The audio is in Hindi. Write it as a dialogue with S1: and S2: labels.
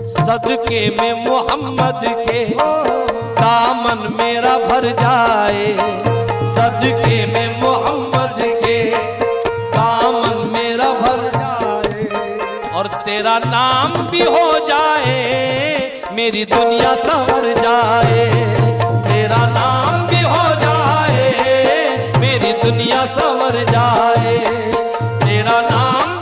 S1: सदके में मोहम्मद के दामन मेरा भर जाए, सदके में मोहम्मद के दामन मेरा भर जाए, और तेरा नाम भी हो जाए मेरी दुनिया संवर जाए, तेरा नाम भी हो जाए मेरी दुनिया संवर जाए, तेरा नाम